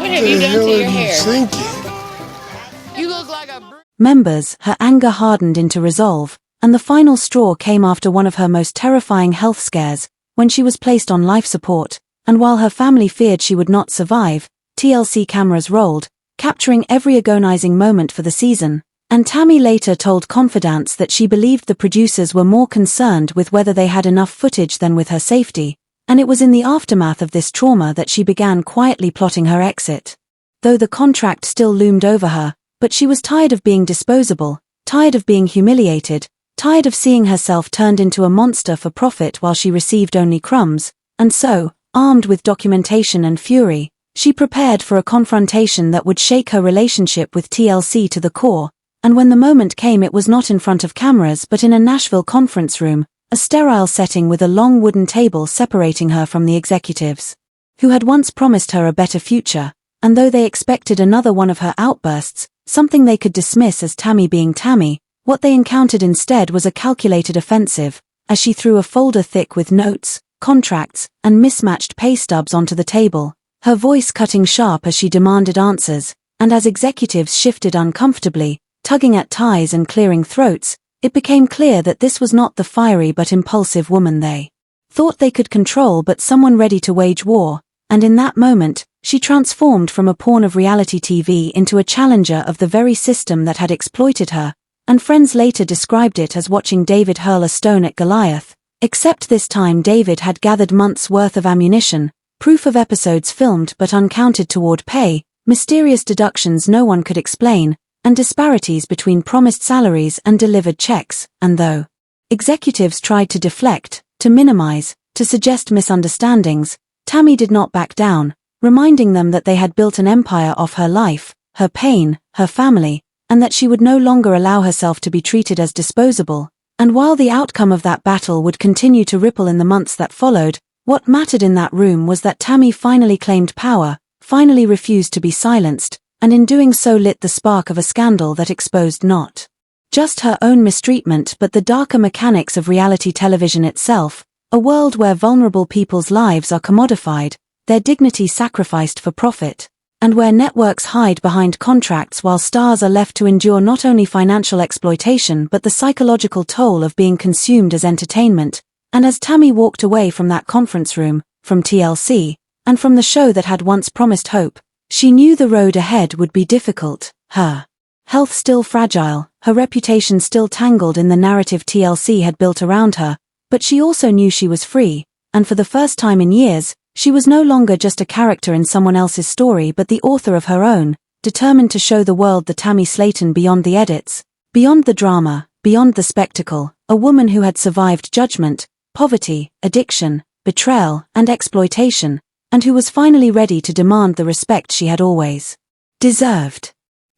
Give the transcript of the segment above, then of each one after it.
have you done to your hair? Thinking? You look like a... Members, her anger hardened into resolve, and the final straw came after one of her most terrifying health scares, when she was placed on life support, and while her family feared she would not survive, TLC cameras rolled, capturing every agonizing moment for the season, and Tammy later told confidants that she believed the producers were more concerned with whether they had enough footage than with her safety, and it was in the aftermath of this trauma that she began quietly plotting her exit. Though the contract still loomed over her, but she was tired of being disposable, tired of being humiliated, tired of seeing herself turned into a monster for profit while she received only crumbs, and so, armed with documentation and fury, she prepared for a confrontation that would shake her relationship with TLC to the core, and when the moment came it was not in front of cameras but in a Nashville conference room, a sterile setting with a long wooden table separating her from the executives, who had once promised her a better future, and though they expected another one of her outbursts, something they could dismiss as Tammy being Tammy, what they encountered instead was a calculated offensive, as she threw a folder thick with notes, contracts, and mismatched pay stubs onto the table, her voice cutting sharp as she demanded answers, and as executives shifted uncomfortably, tugging at ties and clearing throats, it became clear that this was not the fiery but impulsive woman they thought they could control but someone ready to wage war, and in that moment, she transformed from a pawn of reality TV into a challenger of the very system that had exploited her, and friends later described it as watching David hurl a stone at Goliath, except this time David had gathered months' worth of ammunition, proof of episodes filmed but uncounted toward pay, mysterious deductions no one could explain, and disparities between promised salaries and delivered checks, and though executives tried to deflect, to minimize, to suggest misunderstandings, Tammy did not back down, reminding them that they had built an empire off her life, her pain, her family, and that she would no longer allow herself to be treated as disposable. And while the outcome of that battle would continue to ripple in the months that followed, what mattered in that room was that Tammy finally claimed power, finally refused to be silenced, and in doing so lit the spark of a scandal that exposed not just her own mistreatment but the darker mechanics of reality television itself, a world where vulnerable people's lives are commodified, their dignity sacrificed for profit, and where networks hide behind contracts while stars are left to endure not only financial exploitation but the psychological toll of being consumed as entertainment. And as Tammy walked away from that conference room, from TLC, and from the show that had once promised hope, she knew the road ahead would be difficult, her health still fragile, her reputation still tangled in the narrative TLC had built around her, but she also knew she was free, and for the first time in years, she was no longer just a character in someone else's story but the author of her own, determined to show the world the Tammy Slayton beyond the edits, beyond the drama, beyond the spectacle, a woman who had survived judgment, poverty, addiction, betrayal, and exploitation, and who was finally ready to demand the respect she had always deserved.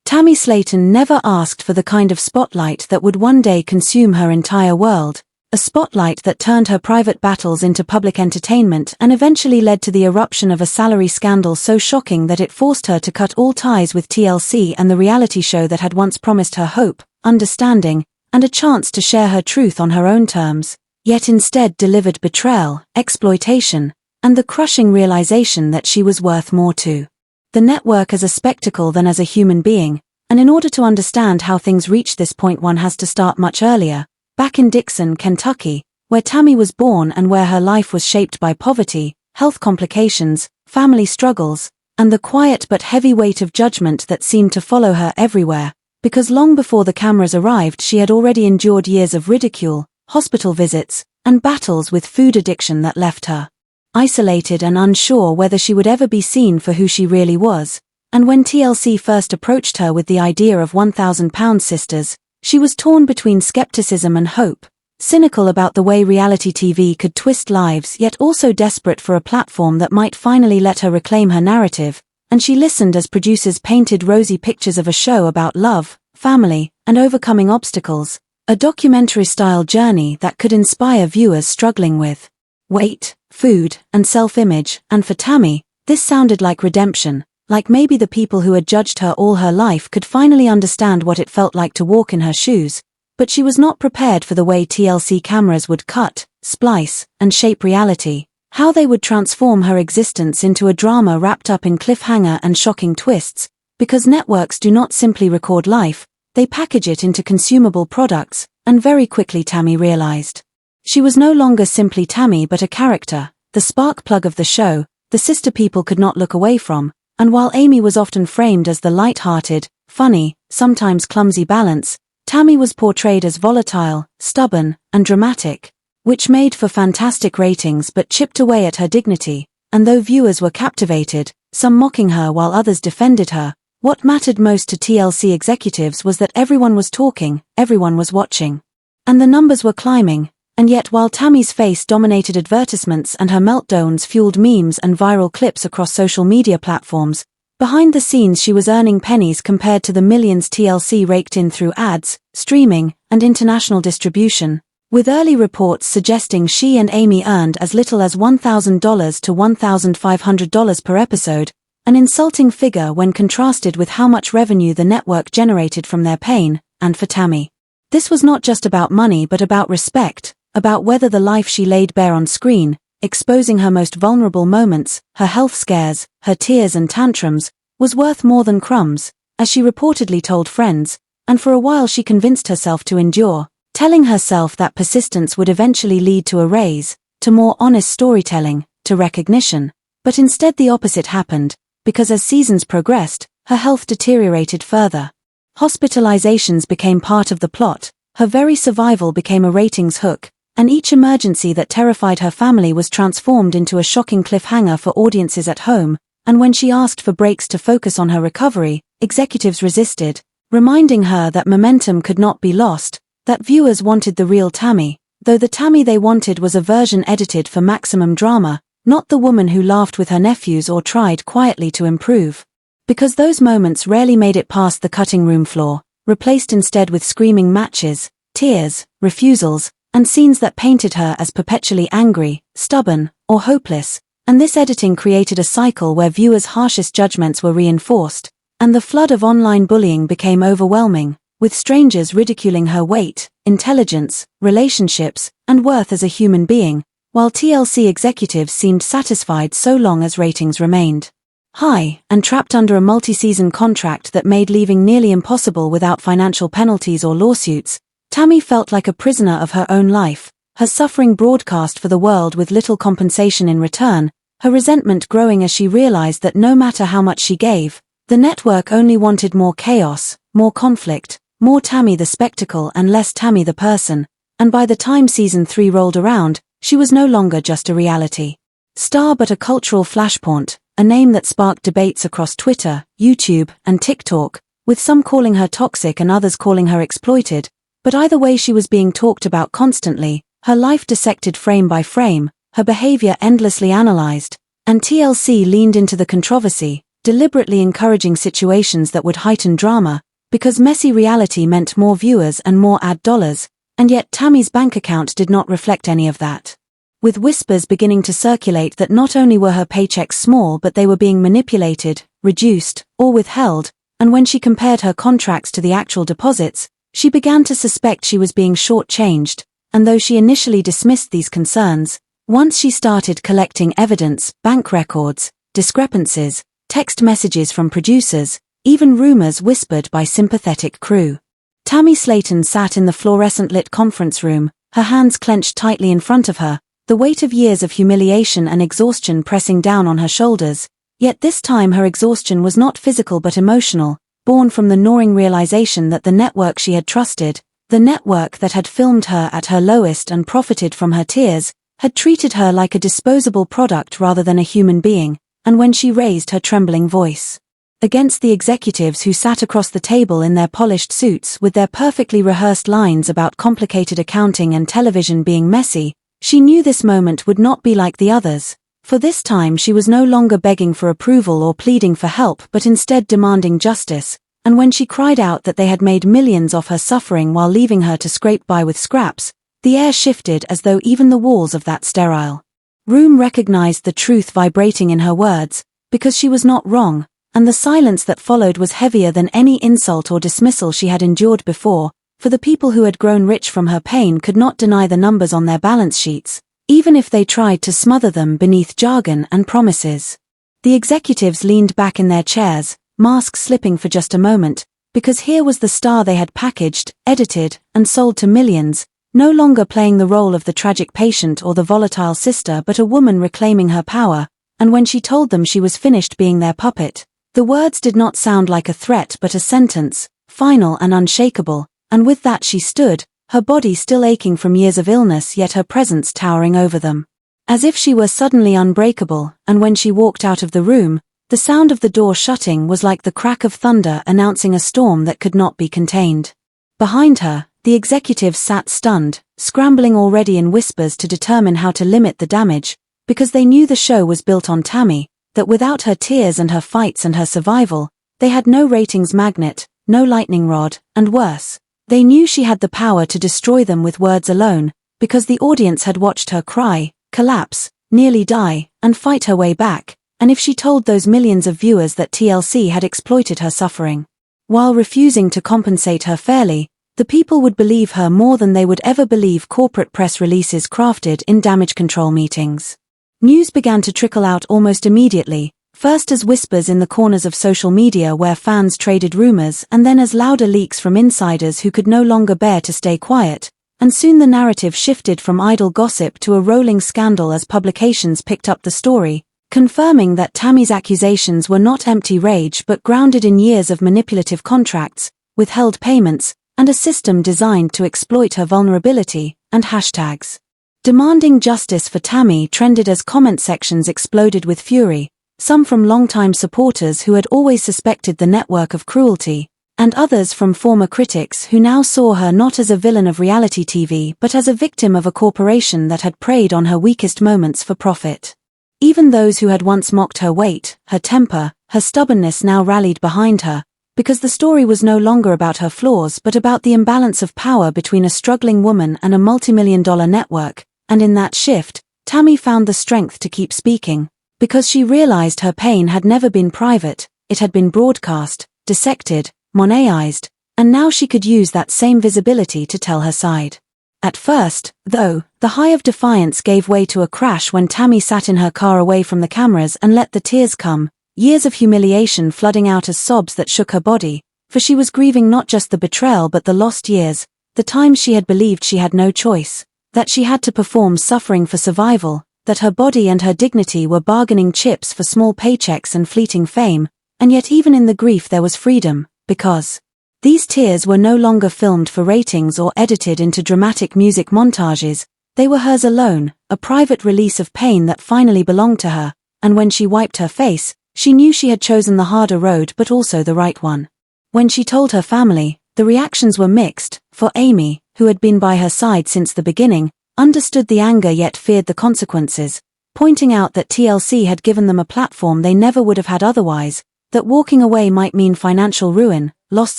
Tammy Slayton never asked for the kind of spotlight that would one day consume her entire world, a spotlight that turned her private battles into public entertainment and eventually led to the eruption of a salary scandal so shocking that it forced her to cut all ties with TLC and the reality show that had once promised her hope, understanding, and a chance to share her truth on her own terms, yet instead delivered betrayal, exploitation, and the crushing realization that she was worth more to the network as a spectacle than as a human being, and in order to understand how things reached this point one has to start much earlier, back in Dixon, Kentucky, where Tammy was born and where her life was shaped by poverty, health complications, family struggles, and the quiet but heavy weight of judgment that seemed to follow her everywhere, because long before the cameras arrived she had already endured years of ridicule, hospital visits, and battles with food addiction that left her isolated and unsure whether she would ever be seen for who she really was. And when TLC first approached her with the idea of £1,000 Sisters, she was torn between skepticism and hope, cynical about the way reality TV could twist lives yet also desperate for a platform that might finally let her reclaim her narrative, and she listened as producers painted rosy pictures of a show about love, family, and overcoming obstacles, a documentary-style journey that could inspire viewers struggling with weight, food, and self-image, and for Tammy, this sounded like redemption, like maybe the people who had judged her all her life could finally understand what it felt like to walk in her shoes, but she was not prepared for the way TLC cameras would cut, splice, and shape reality, How they would transform her existence into a drama wrapped up in cliffhanger and shocking twists, because networks do not simply record life, they package it into consumable products, and very quickly Tammy realized. She was no longer simply Tammy but a character, the spark plug of the show, the sister people could not look away from, and while Amy was often framed as the light-hearted, funny, sometimes clumsy balance, Tammy was portrayed as volatile, stubborn, and dramatic, which made for fantastic ratings but chipped away at her dignity, and though viewers were captivated, some mocking her while others defended her, what mattered most to TLC executives was that everyone was talking, everyone was watching. And the numbers were climbing, and yet while Tammy's face dominated advertisements and her meltdowns fueled memes and viral clips across social media platforms, behind the scenes she was earning pennies compared to the millions TLC raked in through ads, streaming, and international distribution, with early reports suggesting she and Amy earned as little as $1,000 to $1,500 per episode, an insulting figure when contrasted with how much revenue the network generated from their pain, and for Tammy. This was not just about money but about respect, about whether the life she laid bare on screen, exposing her most vulnerable moments, her health scares, her tears and tantrums, was worth more than crumbs, as she reportedly told friends, and for a while she convinced herself to endure, telling herself that persistence would eventually lead to a raise, to more honest storytelling, to recognition, but instead the opposite happened, because as seasons progressed, her health deteriorated further. Hospitalizations became part of the plot, her very survival became a ratings hook, and each emergency that terrified her family was transformed into a shocking cliffhanger for audiences at home, and when she asked for breaks to focus on her recovery, executives resisted, reminding her that momentum could not be lost, that viewers wanted the real Tammy, though the Tammy they wanted was a version edited for maximum drama, not the woman who laughed with her nephews or tried quietly to improve. Because those moments rarely made it past the cutting room floor, replaced instead with screaming matches, tears, refusals, and scenes that painted her as perpetually angry, stubborn, or hopeless, and this editing created a cycle where viewers' harshest judgments were reinforced, and the flood of online bullying became overwhelming, with strangers ridiculing her weight, intelligence, relationships, and worth as a human being, while TLC executives seemed satisfied so long as ratings remained high, and trapped under a multi-season contract that made leaving nearly impossible without financial penalties or lawsuits, Tammy felt like a prisoner of her own life, her suffering broadcast for the world with little compensation in return, her resentment growing as she realized that no matter how much she gave, the network only wanted more chaos, more conflict, more Tammy the spectacle and less Tammy the person, and by the time season 3 rolled around, she was no longer just a reality star but a cultural flashpoint, a name that sparked debates across Twitter, YouTube, and TikTok, with some calling her toxic and others calling her exploited, but either way she was being talked about constantly, her life dissected frame by frame, her behavior endlessly analyzed, and TLC leaned into the controversy, deliberately encouraging situations that would heighten drama, because messy reality meant more viewers and more ad dollars, and yet Tammy's bank account did not reflect any of that. With whispers beginning to circulate that not only were her paychecks small but they were being manipulated, reduced, or withheld, and when she compared her contracts to the actual deposits, she began to suspect she was being shortchanged, and though she initially dismissed these concerns, once she started collecting evidence, bank records, discrepancies, text messages from producers, even rumors whispered by sympathetic crew. Tammy Slayton sat in the fluorescent-lit conference room, her hands clenched tightly in front of her, the weight of years of humiliation and exhaustion pressing down on her shoulders, yet this time her exhaustion was not physical but emotional, born from the gnawing realization that the network she had trusted, the network that had filmed her at her lowest and profited from her tears, had treated her like a disposable product rather than a human being, and when she raised her trembling voice against the executives who sat across the table in their polished suits with their perfectly rehearsed lines about complicated accounting and television being messy, she knew this moment would not be like the others, for this time she was no longer begging for approval or pleading for help but instead demanding justice, and when she cried out that they had made millions off her suffering while leaving her to scrape by with scraps, the air shifted as though even the walls of that sterile room recognized the truth vibrating in her words, because she was not wrong, and the silence that followed was heavier than any insult or dismissal she had endured before, for the people who had grown rich from her pain could not deny the numbers on their balance sheets, even if they tried to smother them beneath jargon and promises. The executives leaned back in their chairs, masks slipping for just a moment, because here was the star they had packaged, edited, and sold to millions, no longer playing the role of the tragic patient or the volatile sister but a woman reclaiming her power, and when she told them she was finished being their puppet, the words did not sound like a threat but a sentence, final and unshakable, and with that she stood, her body still aching from years of illness yet her presence towering over them. As if she were suddenly unbreakable, and when she walked out of the room, the sound of the door shutting was like the crack of thunder announcing a storm that could not be contained. Behind her, the executives sat stunned, scrambling already in whispers to determine how to limit the damage, because they knew the show was built on Tammy, that without her tears and her fights and her survival, they had no ratings magnet, no lightning rod, and worse, they knew she had the power to destroy them with words alone, because the audience had watched her cry, collapse, nearly die, and fight her way back, and if she told those millions of viewers that TLC had exploited her suffering, while refusing to compensate her fairly, the people would believe her more than they would ever believe corporate press releases crafted in damage control meetings. News began to trickle out almost immediately, first as whispers in the corners of social media where fans traded rumors and then as louder leaks from insiders who could no longer bear to stay quiet, and soon the narrative shifted from idle gossip to a rolling scandal as publications picked up the story, confirming that Tammy's accusations were not empty rage but grounded in years of manipulative contracts, withheld payments, and a system designed to exploit her vulnerability, and hashtags demanding justice for Tammy trended as comment sections exploded with fury, some from longtime supporters who had always suspected the network of cruelty, and others from former critics who now saw her not as a villain of reality TV but as a victim of a corporation that had preyed on her weakest moments for profit. Even those who had once mocked her weight, her temper, her stubbornness now rallied behind her, because the story was no longer about her flaws but about the imbalance of power between a struggling woman and a multimillion-dollar network, and in that shift, Tammy found the strength to keep speaking, because she realized her pain had never been private, it had been broadcast, dissected, monetized, and now she could use that same visibility to tell her side. At first, though, the high of defiance gave way to a crash when Tammy sat in her car away from the cameras and let the tears come, years of humiliation flooding out as sobs that shook her body, for she was grieving not just the betrayal but the lost years, the times she had believed she had no choice, that she had to perform suffering for survival, that her body and her dignity were bargaining chips for small paychecks and fleeting fame, and yet even in the grief there was freedom, because these tears were no longer filmed for ratings or edited into dramatic music montages, they were hers alone, a private release of pain that finally belonged to her, and when she wiped her face, she knew she had chosen the harder road but also the right one. When she told her family, the reactions were mixed, for Amy, who had been by her side since the beginning, understood the anger yet feared the consequences, pointing out that TLC had given them a platform they never would have had otherwise, that walking away might mean financial ruin, lost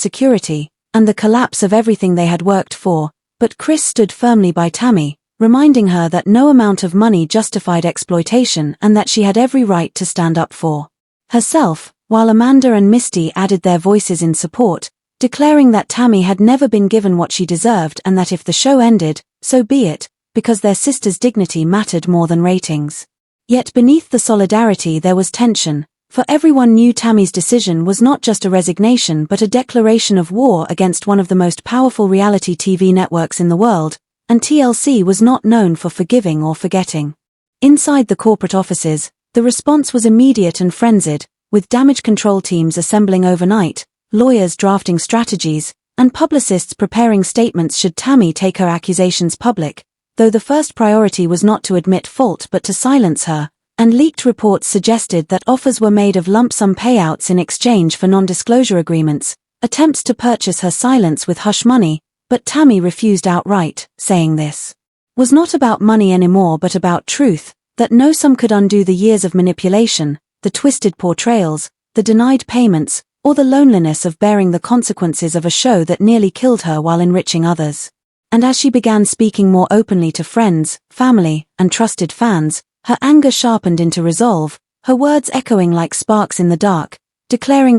security, and the collapse of everything they had worked for, but Chris stood firmly by Tammy, reminding her that no amount of money justified exploitation and that she had every right to stand up for herself, while Amanda and Misty added their voices in support, declaring that Tammy had never been given what she deserved and that if the show ended, so be it, because their sister's dignity mattered more than ratings. Yet beneath the solidarity there was tension, for everyone knew Tammy's decision was not just a resignation but a declaration of war against one of the most powerful reality TV networks in the world, and TLC was not known for forgiving or forgetting. Inside the corporate offices, the response was immediate and frenzied, with damage control teams assembling overnight, lawyers drafting strategies, and publicists preparing statements should Tammy take her accusations public, though the first priority was not to admit fault but to silence her, and leaked reports suggested that offers were made of lump sum payouts in exchange for non-disclosure agreements, attempts to purchase her silence with hush money, but Tammy refused outright, saying this was not about money anymore but about truth, that no sum could undo the years of manipulation, the twisted portrayals, the denied payments, or the loneliness of bearing the consequences of a show that nearly killed her while enriching others. And as she began speaking more openly to friends, family, and trusted fans, her anger sharpened into resolve, her words echoing like sparks in the dark, declaring